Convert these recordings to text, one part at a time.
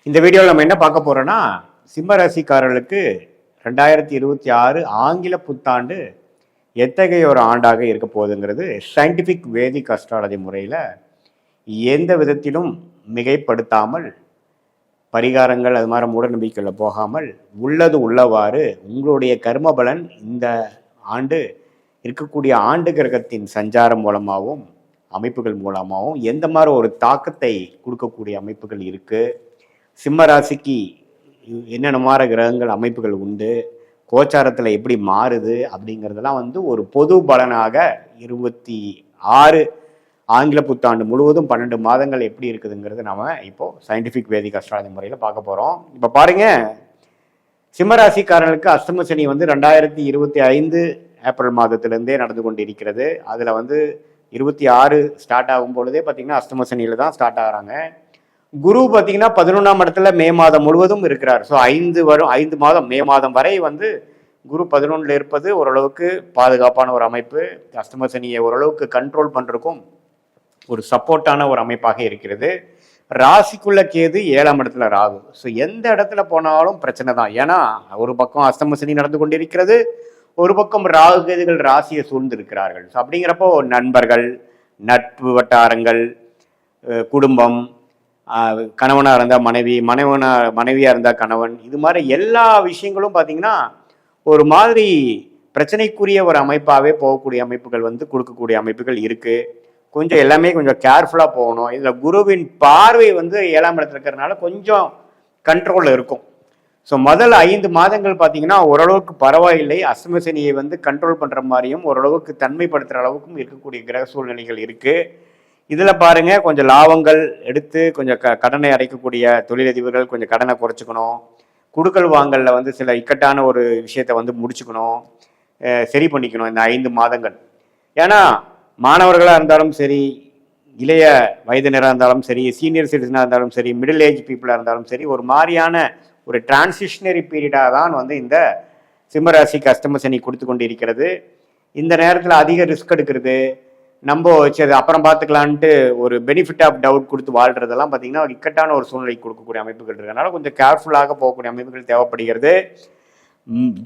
இந்த வீடியோவில் நம்ம என்ன பார்க்க போறோம்னா, சிம்ம ராசிக்காரர்களுக்கு 2026 ஆங்கில புத்தாண்டு எத்தகைய ஒரு ஆண்டாக இருக்க போகுதுங்கிறது சயின்டிஃபிக் வேதிக் அஸ்ட்ராலஜி முறையில் எந்த விதத்திலும் மிகைப்படுத்தாமல், பரிகாரங்கள் அது மாதிரி மூட நம்பிக்கையில் போகாமல் உள்ளது உள்ளவாறு உங்களுடைய கர்ம பலன் இந்த ஆண்டு இருக்கக்கூடிய ஆண்டு கிரகத்தின் சஞ்சாரம் மூலமாகவும் அமைப்புகள் மூலமாகவும் எந்த மாதிரி ஒரு தாக்கத்தை கொடுக்கக்கூடிய அமைப்புகள் இருக்குது, சிம்ம ராசிக்கு என்னென்ன மாதிரி கிரகங்கள் அமைப்புகள் உண்டு, கோச்சாரத்தில் எப்படி மாறுது அப்படிங்கிறதெல்லாம் ஒரு பொது பலனாக 26 ஆங்கில புத்தாண்டு முழுவதும் 12 மாதங்கள் எப்படி இருக்குதுங்கிறது நம்ம இப்போது சயின்டிஃபிக் வேதிக் அஸ்ட்ராலஜி முறையில் பார்க்க போகிறோம். இப்போ பாருங்கள், சிம்மராசிக்காரர்களுக்கு அஷ்டம சனி 2025 ஏப்ரல் மாதத்திலேருந்தே நடந்து கொண்டு இருக்கிறது. அதில் 26 ஸ்டார்ட் ஆகும் பொழுதே பார்த்திங்கன்னா அஷ்டம சனியில் தான் ஸ்டார்ட் ஆகிறாங்க. குரு பார்த்தீங்கன்னா 11ஆம் இடத்துல மே மாதம் முழுவதும் இருக்கிறார். ஸோ 5 மாதம் மே மாதம் வரை குரு 11ல் இருப்பது ஓரளவுக்கு பாதுகாப்பான ஒரு அமைப்பு. அஷ்டம சனியை ஓரளவுக்கு கண்ட்ரோல் பண்ணுறதுக்கும் ஒரு சப்போர்ட்டான ஒரு அமைப்பாக இருக்கிறது. ராசிக்குள்ள கேது 7ஆம் இடத்துல ராகு. ஸோ எந்த இடத்துல போனாலும் பிரச்சனை தான். ஏன்னா ஒரு பக்கம் அஷ்டம சனி நடந்து கொண்டிருக்கிறது, ஒரு பக்கம் ராகு கேதுகள் ராசியை சூழ்ந்திருக்கிறார்கள். ஸோ அப்படிங்கிறப்போ நண்பர்கள், நட்பு வட்டாரங்கள், குடும்பம், கணவனாக இருந்தால் மனைவி, மனைவியாக இருந்தால் கணவன், இது மாதிரி எல்லா விஷயங்களும் பார்த்திங்கன்னா ஒரு மாதிரி பிரச்சனைக்குரிய ஒரு அமைப்பாகவே போகக்கூடிய அமைப்புகள் கொடுக்கக்கூடிய அமைப்புகள் இருக்குது. கொஞ்சம் எல்லாமே கொஞ்சம் கேர்ஃபுல்லாக போகணும். இதில் குருவின் பார்வை 7ஆம் இடத்துல இருக்கிறதுனால கொஞ்சம் கண்ட்ரோலில் இருக்கும். ஸோ முதல் 5 மாதங்கள் பார்த்தீங்கன்னா ஓரளவுக்கு பரவாயில்லை. அஷ்டம சனியை கண்ட்ரோல் பண்ணுற மாதிரியும் ஓரளவுக்கு தன்மைப்படுத்துகிற அளவுக்கும் இருக்கக்கூடிய கிரக சூழ்நிலைகள் இருக்குது. இதில் பாருங்கள், கொஞ்சம் லாபங்கள் எடுத்து கொஞ்சம் கடனை அடைக்கக்கூடிய தொழிலதிபர்கள் கொஞ்சம் கடனை குறைச்சிக்கணும். குடுக்கல் வாங்கலில் சில இக்கட்டான ஒரு விஷயத்தை முடிச்சுக்கணும், சரி பண்ணிக்கணும் இந்த 5 மாதங்கள். ஏன்னா மாணவர்களாக இருந்தாலும் சரி, இளைய வயதினராக இருந்தாலும் சரி, சீனியர் சிட்டிசனாக இருந்தாலும் சரி, மிடில் ஏஜ் பீப்புளாக இருந்தாலும் சரி, ஒரு மாதிரியான ஒரு டிரான்சிஷனரி பீரியடாக தான் இந்த சிம்மராசிக்கு அஷ்டம சனி கொடுத்து கொண்டு இருக்கிறது. இந்த நேரத்தில் அதிக ரிஸ்க் எடுக்கிறது, நம்ம சரி அப்புறம் பார்த்துக்கலான்ட்டு ஒரு பெனிஃபிட் ஆஃப் டவுட் கொடுத்து வாழ்றதெல்லாம் பார்த்தீங்கன்னா ஒரு இக்கட்டான ஒரு சூழ்நிலை கொடுக்கக்கூடிய அமைப்புகள் இருக்கிறதுனால கொஞ்சம் கேர்ஃபுல்லாக போகக்கூடிய அமைப்புகள் தேவைப்படுகிறது.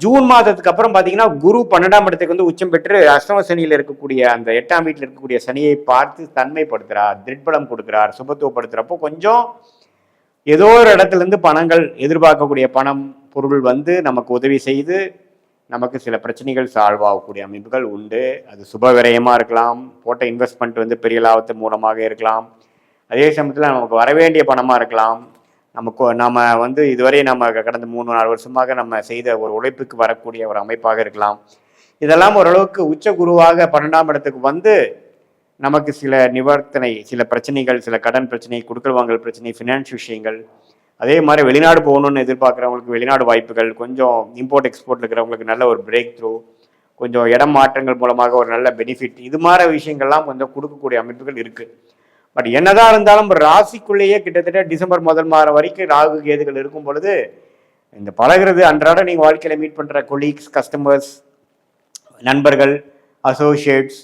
ஜூன் மாதத்துக்கு அப்புறம் பார்த்தீங்கன்னா குரு 12ஆம் இடத்துக்கு உச்சம் பெற்று அஷ்டம சனியில் இருக்கக்கூடிய அந்த 8ஆம் வீட்டில் இருக்கக்கூடிய சனியை பார்த்து தன்மைப்படுத்துகிறார், திட்பலம் கொடுக்குறார், சுபத்துவப்படுத்துகிறப்போ கொஞ்சம் ஏதோ ஒரு இடத்துலேருந்து பணங்கள் எதிர்பார்க்கக்கூடிய பணம் பொருள் நமக்கு உதவி செய்து நமக்கு சில பிரச்சனைகள் சால்வ் ஆகக்கூடிய அமைப்புகள் உண்டு. அது சுப விரயமாக இருக்கலாம், போட்ட இன்வெஸ்ட்மெண்ட் பெரிய லாபத்து மூலமாக இருக்கலாம், அதே சமயத்தில் நமக்கு வரவேண்டிய பணமாக இருக்கலாம், நம்ம இதுவரை நம்ம கடந்த 3-4 வருஷமாக நம்ம செய்த ஒரு உழைப்புக்கு வரக்கூடிய ஒரு அமைப்பாக இருக்கலாம். இதெல்லாம் ஓரளவுக்கு உச்ச குருவாக 12ஆம் இடத்துக்கு நமக்கு சில நிவர்த்தனை, சில பிரச்சனைகள், சில கடன் பிரச்சனை, குடுக்கல் வாங்கல் பிரச்சனை, ஃபினான்ஸ் விஷயங்கள், அதே மாதிரி வெளிநாடு போகணுன்னு எதிர்பார்க்குறவங்களுக்கு வெளிநாடு வாய்ப்புகள், கொஞ்சம் இம்போர்ட் எக்ஸ்போர்ட் இருக்கிறவங்களுக்கு நல்ல ஒரு பிரேக் த்ரூ, கொஞ்சம் இடம் மாற்றங்கள் மூலமாக ஒரு நல்ல பெனிஃபிட், இது மாதிரி விஷயங்கள்லாம் கொஞ்சம் கொடுக்கக்கூடிய அமைப்புகள் இருக்குது. பட் என்னதான் இருந்தாலும் ராசிக்குள்ளேயே கிட்டத்தட்ட டிசம்பர் முதல் மாதம் வரைக்கும் ராகு கேதுகள் இருக்கும் பொழுது இந்த பழகிறது அன்றாட நீங்கள் வாழ்க்கையில் மீட் பண்ணுற கொலீக்ஸ், கஸ்டமர்ஸ், நண்பர்கள், அசோசியேட்ஸ்,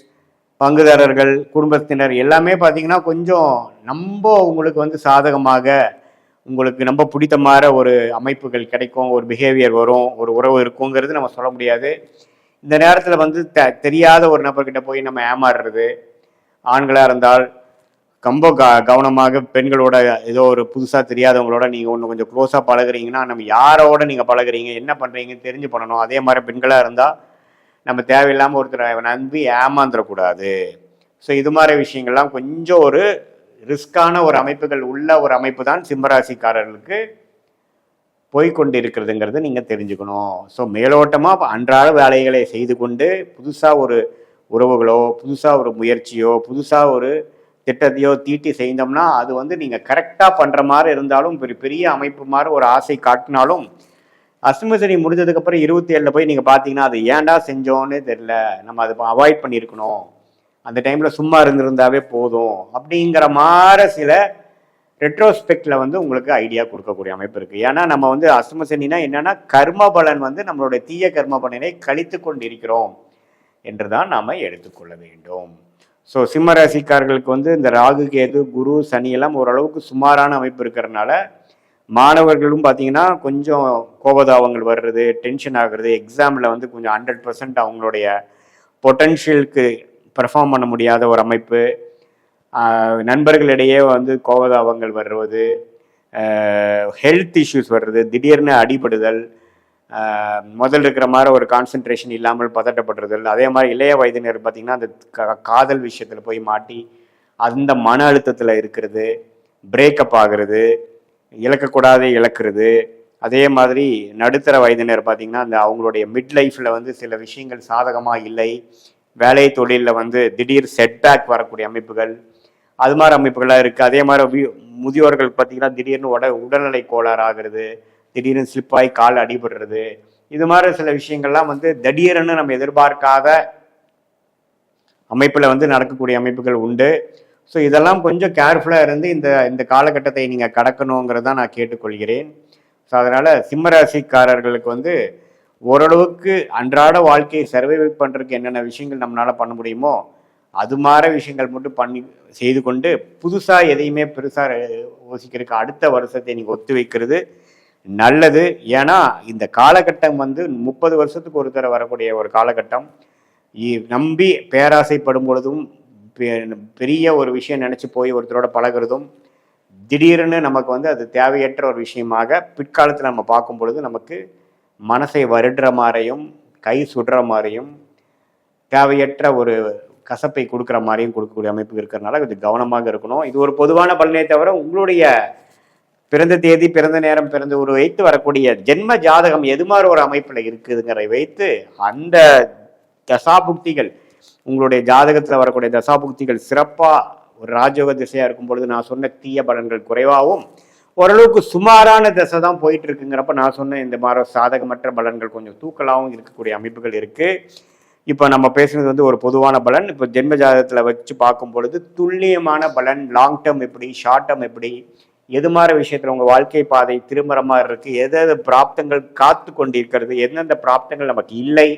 பங்குதாரர்கள், குடும்பத்தினர் எல்லாமே பார்த்தீங்கன்னா கொஞ்சம் உங்களுக்கு சாதகமாக, உங்களுக்கு ரொம்ப பிடித்த மாதிரி ஒரு அமைப்புகள் கிடைக்கும், ஒரு பிஹேவியர் வரும், ஒரு உறவு இருக்குங்கிறது நம்ம சொல்ல முடியாது. இந்த நேரத்தில் தெரியாத ஒரு நபர்கிட்ட போய் நம்ம ஏமாறுறது, ஆண்களாக இருந்தால் ரொம்ப கவனமாக, பெண்களோட ஏதோ ஒரு புதுசாக தெரியாதவங்களோட நீங்கள் ஒன்று கொஞ்சம் க்ளோஸாக பழகுறீங்கன்னா நம்ம யாரோட நீங்கள் பழகுறீங்க, என்ன பண்ணுறீங்கன்னு தெரிஞ்சு பண்ணணும். அதே மாதிரி பெண்களாக இருந்தால் நம்ம தேவையில்லாமல் ஒருத்தரை நம்பி ஏமாந்துடக்கூடாது. ஸோ இது மாதிரி விஷயங்கள்லாம் கொஞ்சம் ஒரு ரிஸ்கான ஒரு அமைப்புகள் உள்ள ஒரு அமைப்பு தான் சிம்மராசிக்காரர்களுக்கு போய்கொண்டு இருக்கிறதுங்கிறது நீங்கள் தெரிஞ்சுக்கணும். ஸோ மேலோட்டமாக அன்றாட வேலைகளை செய்து கொண்டு புதுசாக ஒரு உறவுகளோ, புதுசாக ஒரு முயற்சியோ, புதுசாக ஒரு திட்டத்தையோ தீட்டி செய்தோம்னா அது நீங்கள் கரெக்டாக பண்ணுற மாதிரி இருந்தாலும் பெரிய அமைப்பு மாதிரி ஒரு ஆசை காட்டினாலும் அஷ்டம சனி முடிஞ்சதுக்கப்புறம் 27 போய் நீங்கள் பார்த்தீங்கன்னா அது ஏன்டா செஞ்சோன்னே தெரியல, நம்ம அதை அவாய்ட் பண்ணியிருக்கணும், அந்த டைமில் சும்மா இருந்திருந்தாவே போதும் அப்படிங்கிற மாதிரி சில ரெட்ரோஸ்பெக்டில் உங்களுக்கு ஐடியா கொடுக்கக்கூடிய அமைப்பு இருக்குது. ஏன்னா நம்ம அஷ்டம சனினா என்னென்னா கர்ம பலன் நம்மளுடைய தீய கர்ம பலனை கழித்து கொண்டிருக்கிறோம் என்று தான் நாம் எடுத்துக்கொள்ள வேண்டும். ஸோ சிம்ம ராசிக்காரர்களுக்கு இந்த ராகு கேது குரு சனி எல்லாம் ஓரளவுக்கு சுமாரான அமைப்பு இருக்கிறதுனால மாணவர்களும் பார்த்தீங்கன்னா கொஞ்சம் கோபதாபங்கள் வர்றது, டென்ஷன் ஆகுறது, எக்ஸாமில் வந்து கொஞ்சம் 100% அவங்களுடைய பொட்டன்ஷியலுக்கு பெர்ஃபார்ம் பண்ண முடியாத ஒரு அமைப்பு, நண்பர்களிடையே வந்து கோபதாபங்கள் வருவது, ஹெல்த் இஷ்யூஸ் வர்றது, திடீர்னு அடிபடுதல், முதல்ல இருக்கிற மாதிரி ஒரு கான்சென்ட்ரேஷன் இல்லாமல் பதட்டப்படுறதல், அதே மாதிரி இளைய வயதினர் பார்த்திங்கன்னா அந்த காதல் விஷயத்தில் போய் மாட்டி அந்த மன அழுத்தத்தில் இருக்கிறது, பிரேக்கப் ஆகிறது, இழக்கக்கூடாத இழக்கிறது. அதே மாதிரி நடுத்தர வயதினர் பார்த்திங்கன்னா அந்த அவங்களுடைய மிட் லைஃப்பில் வந்து சில விஷயங்கள் சாதகமாக இல்லை, வேலை தொழிலில் வந்து திடீர் செட்பேக் வரக்கூடிய அமைப்புகள், அது மாதிரி அமைப்புகளாக இருக்குது. அதே மாதிரி முதியோர்கள் பார்த்திங்கன்னா திடீர்னு உடல்நிலை கோளாறு ஆகிறது, திடீர்னு ஸ்லிப்பாகி கால் அடிபடுறது, இது மாதிரி சில விஷயங்கள்லாம் வந்து திடீர்னு நம்ம எதிர்பார்க்காத அமைப்பில் வந்து நடக்கக்கூடிய அமைப்புகள் உண்டு. ஸோ இதெல்லாம் கொஞ்சம் கேர்ஃபுல்லாக இருந்து இந்த காலகட்டத்தை நீங்கள் கடக்கணுங்கிறதான் நான் கேட்டுக்கொள்கிறேன். ஸோ அதனால் சிம்மராசிக்காரர்களுக்கு வந்து ஓரளவுக்கு அன்றாட வாழ்க்கையை சர்வைவ் பண்ணுறதுக்கு என்னென்ன விஷயங்கள் நம்மளால் பண்ண முடியுமோ அது மாதிரி விஷயங்கள் மட்டும் செய்து கொண்டு புதுசாக எதையுமே பெருசாக யோசிக்கிறதுக்கு அடுத்த வருஷத்தை நீங்கள் ஒத்து வைக்கிறது நல்லது. ஏன்னா இந்த காலகட்டம் வந்து 30 வருஷத்துக்கு ஒரு தடவை வரக்கூடிய ஒரு காலகட்டம். நம்பி பேராசைப்படும் பொழுதும் பெரிய ஒரு விஷயம் நினச்சி போய் ஒருத்தரோட பழகிறதும் திடீர்னு நமக்கு வந்து அது தேவையற்ற ஒரு விஷயமாக பிற்காலத்தில் நம்ம பார்க்கும் பொழுது நமக்கு மனசை வருடுற மாதிரியும் கை சுடுற மாதிரியும் தேவையற்ற ஒரு கசப்பை கொடுக்குற மாதிரியும் கொடுக்கக்கூடிய அமைப்பு இருக்கிறதுனால கொஞ்சம் கவனமாக இருக்கணும். இது ஒரு பொதுவான பலனே தவிர உங்களுடைய பிறந்த தேதி, பிறந்த நேரம், பிறந்த ஒரு வைத்து வரக்கூடிய ஜென்ம ஜாதகம் எது மாதிரி ஒரு அமைப்பில் இருக்குதுங்கிறதை வைத்து அந்த தசாபுக்திகள் உங்களுடைய ஜாதகத்தில் வரக்கூடிய தசாபுக்திகள் சிறப்பாக ஒரு ராஜயோக திசையாக இருக்கும் பொழுது நான் சொன்ன தீய பலன்கள் குறைவாகவும், ஓரளவுக்கு சுமாரான திசை தான் போயிட்டு இருக்குங்கிறப்ப நான் சொன்ன இந்த மாதிரி சாதகமற்ற பலன்கள் கொஞ்சம் தூக்கலாகவும் இருக்கக்கூடிய அமைப்புகள் இருக்குது. இப்போ நம்ம பேசுனது வந்து ஒரு பொதுவான பலன். இப்போ ஜென்ம ஜாதகத்தில் வச்சு பார்க்கும் பொழுது துல்லியமான பலன், லாங் டேர்ம் எப்படி, ஷார்ட் டேர்ம் எப்படி, எது மாதிரி விஷயத்தில் உங்கள் வாழ்க்கை பாதை திரும்புகிற மாதிரி இருக்குது, எது பிராப்தங்கள் காத்து கொண்டிருக்கிறது, எந்தெந்த பிராப்தங்கள் நமக்கு இல்லை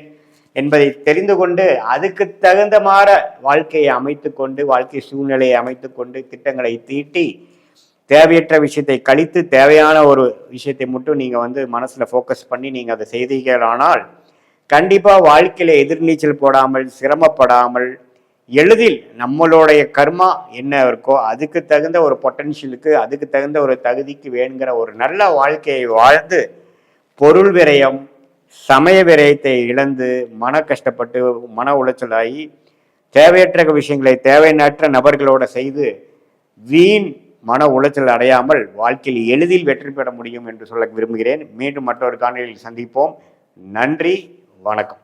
என்பதை தெரிந்து கொண்டு அதுக்கு தகுந்த மாதிரி வாழ்க்கையை அமைத்து கொண்டு, வாழ்க்கை சூழ்நிலையை அமைத்து கொண்டு, திட்டங்களை தீட்டி தேவையற்ற விஷயத்தை கழித்து தேவையான ஒரு விஷயத்தை மட்டும் நீங்கள் வந்து மனசில் ஃபோக்கஸ் பண்ணி நீங்கள் அதை செய்தீர்களானால் கண்டிப்பாக வாழ்க்கையில் எதிர்நீச்சல் போடாமல், சிரமப்படாமல், எளிதில் நம்மளுடைய கர்மா என்ன இருக்கோ அதுக்கு தகுந்த ஒரு பொட்டன்ஷியலுக்கு, அதுக்கு தகுந்த ஒரு தகுதிக்கு வேணுங்கிற ஒரு நல்ல வாழ்க்கையை வாழ்ந்து பொருள் விரயம், சமய விரயத்தை இழந்து மன கஷ்டப்பட்டு மன உளைச்சலாகி தேவையற்ற விஷயங்களை தேவையற்ற நபர்களோட செய்து வீண் மன உளைச்சல் அடையாமல் வாழ்க்கையில் எளிதில் வெற்றி பெற முடியும் என்று சொல்ல விரும்புகிறேன். மீண்டும் மற்றொரு காணொளியில் சந்திப்போம். நன்றி, வணக்கம்.